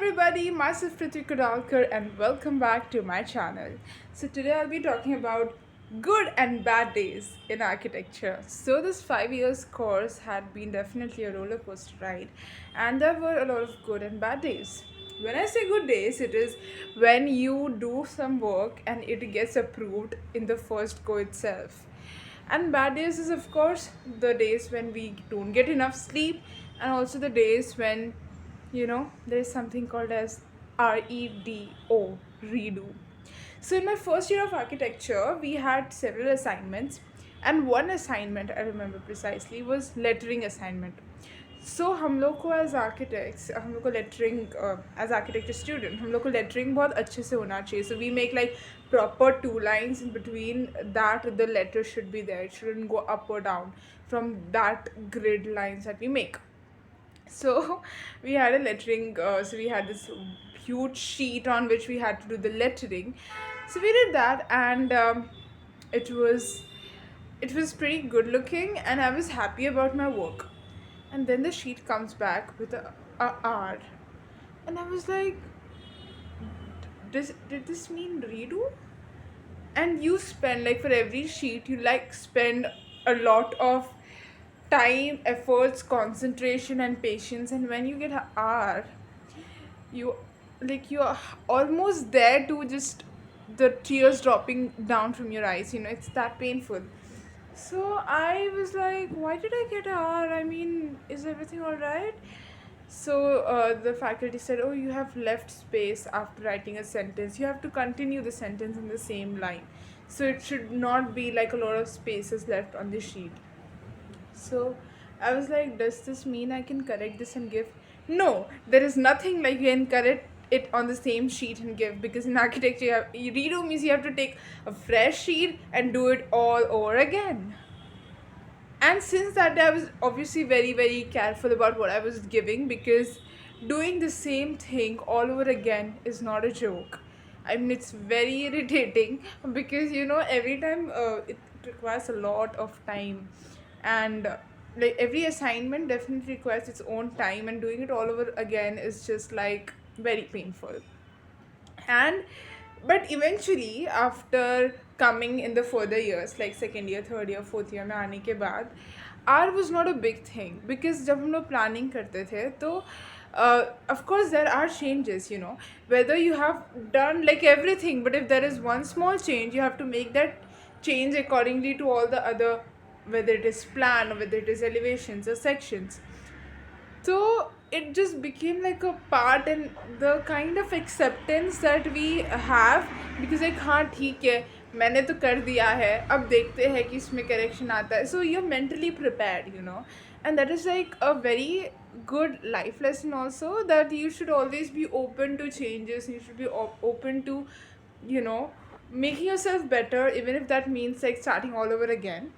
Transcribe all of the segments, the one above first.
everybody, myself Prithvi Kodalkar and welcome back to my channel. So today I'll be talking about good and bad days in architecture. So this 5 years course had been definitely a roller coaster ride and there were a lot of good and bad days. When I say good days, it is when you do some work and it gets approved in the first go itself. And bad days is, of course, the days when we don't get enough sleep, and also the days when, there's something called as REDO, redo. So, in my first year of architecture, we had several assignments, and one assignment I remember precisely was lettering assignment. सो हम लोग को as architects हम लोग को lettering as architecture student हम लोग को lettering बहुत अच्छे से होना चाहिए so we make like proper two lines in between that the letter should be there. It shouldn't go up or down from that grid lines that we make. So we had a lettering, so we had this huge sheet on which we had to do the lettering. So we did that, and it was it was pretty good looking, and I was happy about my work. And then the sheet comes back with a R, and I was like, did this mean redo? And you spend, like, for every sheet you like spend a lot of time, efforts, concentration and patience, and when you get a R, you you're almost there to just the tears dropping down from your eyes, it's that painful. So I was like, why did I get a R? I mean, is everything all right? So the faculty said, oh, you have left space after writing a sentence. You have to continue the sentence in the same line. So it should not be like a lot of spaces left on the sheet. So I was like, does this mean I can correct this and give? No, there is nothing like you can correct it on the same sheet and give, because in architecture redo means you have to take a fresh sheet and do it all over again. And since that day I was obviously very very careful about what I was giving, because doing the same thing all over again is not a joke. I mean, it's very irritating because every time it requires a lot of time, and like every assignment definitely requires its own time, and doing it all over again is just like very painful. And but eventually, after coming in the further years, like second year, third year, fourth year में आने के बाद, R was not a big thing, because जब हम लोग planning करते थे तो of course there are changes, whether you have done like everything, but if there is one small change, you have to make that change accordingly to all the other, whether it is plan or whether it is elevations or sections. So it just became like a part, and the kind of acceptance that we have, because like हाँ ठीक है, मैंने तो कर दिया है, अब देखते हैं कि इसमें correction आता है. So you're mentally prepared, and that is like a very good life lesson also, that you should always be open to changes. You should be open to, you know making yourself better, even if that means like starting all over again.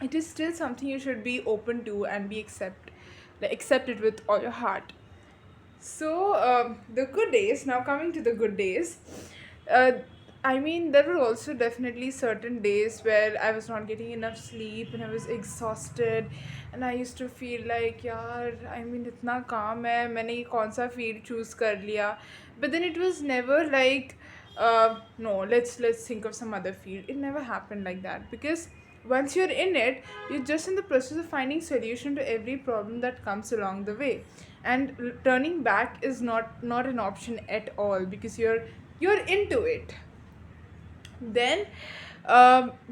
It is still something you should be open to and be accept it with all your heart. So the good days, now coming to the good days, uh, I mean, there were also definitely certain days where I was not getting enough sleep and I was exhausted, and I used to feel like, yaar, I mean, इतना काम है, मैंने ये कौन सा field choose कर लिया. But then it was never like, no, let's think of some other field. It never happened like that, because once you're in it, you're just in the process of finding solution to every problem that comes along the way, and turning back is not an option at all, because you're into it. Then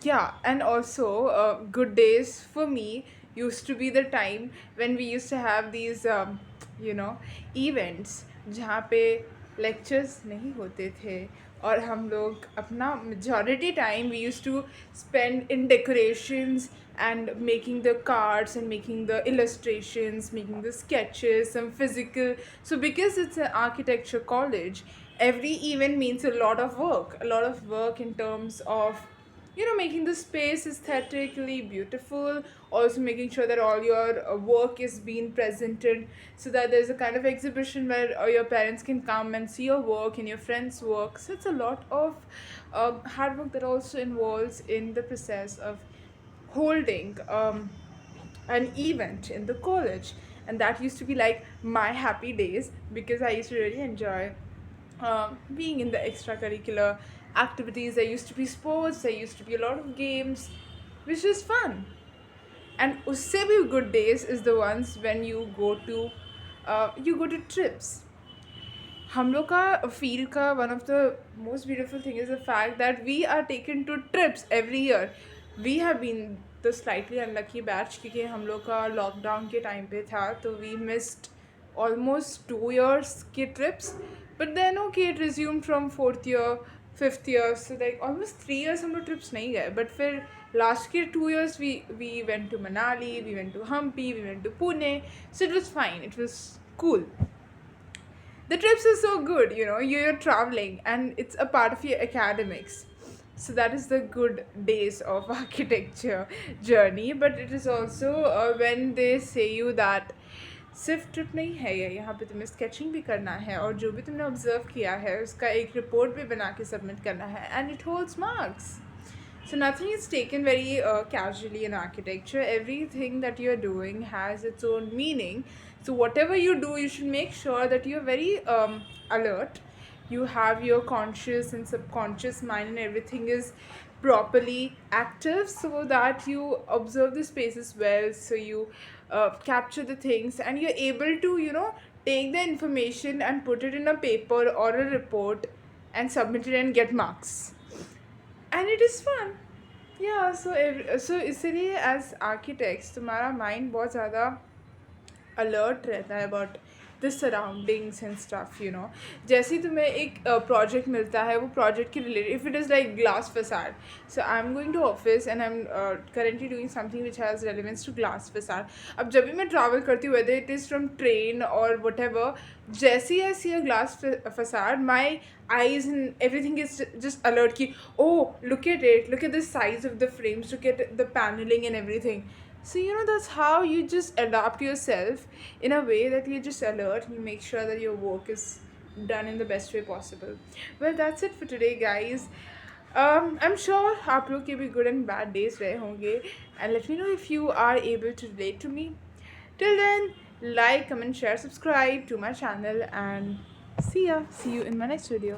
yeah, and also good days for me used to be the time when we used to have these events जहाँ पे lectures नहीं होते थे, और हम लोग अपना majority time we used to spend in decorations and making the cards and making the illustrations, making the sketches, some physical. So because it's an architecture college, every event means a lot of work in terms of making the space aesthetically beautiful, also making sure that all your work is being presented, so that there's a kind of exhibition where your parents can come and see your work and your friends work. So it's a lot of hard work that also involves in the process of holding an event in the college. and that used to be like my happy days because I used to really enjoy being in the extracurricular activities. There used to be sports, there used to be a lot of games, which was fun. And usse bhi good days is the ones when you go to trips. हम लोग का field का one of the most beautiful thing is the fact that we are taken to trips every year. We have been the slightly unlucky batch क्योंकि हम लोग का lockdown के time पे था, तो वी मिस्ड almost 2 years के trips. But then okay, it resumed from fourth year, fifth year, so like almost 3 years हम लोग trips नहीं गए. But फिर last के 2 years we went to Manali, we went to Hampi, we went to Pune, so it was fine, it was cool. The trips are so good, you know, you're traveling and it's a part of your academics. So that is the good days of architecture journey. But it is also when they say you that सिर्फ trip नहीं है ये, यहाँ पे तुम्हें sketching भी करना है और जो भी तुमने ऑब्जर्व किया है उसका एक रिपोर्ट भी बना के सबमिट करना है, and it holds marks. So nothing is taken very casually in architecture. Everything that you're doing has its own meaning. So whatever you do, you should make sure that you're very alert. You have your conscious and subconscious mind, and everything is properly active so that you observe the spaces well. So you capture the things, and you're able to, you know, take the information and put it in a paper or a report and submit it and get marks. And it is fun. Yeah, so इसलिए as architects तुम्हारा mind बहुत ज़्यादा alert रहता है about the surroundings and stuff, you know. जैसे ही तुम्हें एक project मिलता है, वो प्रोजेक्ट के related, if it is like glass facade, so I am going to office and I am currently doing something which has relevance to glass facade. अब जब भी मैं ट्रैवल करती हूँ, whether it is from train और whatever, जैसे ही I see a glass facade, my eyes and everything is just alert ki, oh, look at it, look at the size of the frames, look at the paneling and everything. So you know, that's how you just adapt yourself in a way that you're just alert and you make sure that your work is done in the best way possible. Well, that's it for today, guys. I'm sure आप लोग के भी good and bad days रहे होंगे, and let me know if you are able to relate to me. Till then, like, comment, share, subscribe to my channel, and see you in my next video.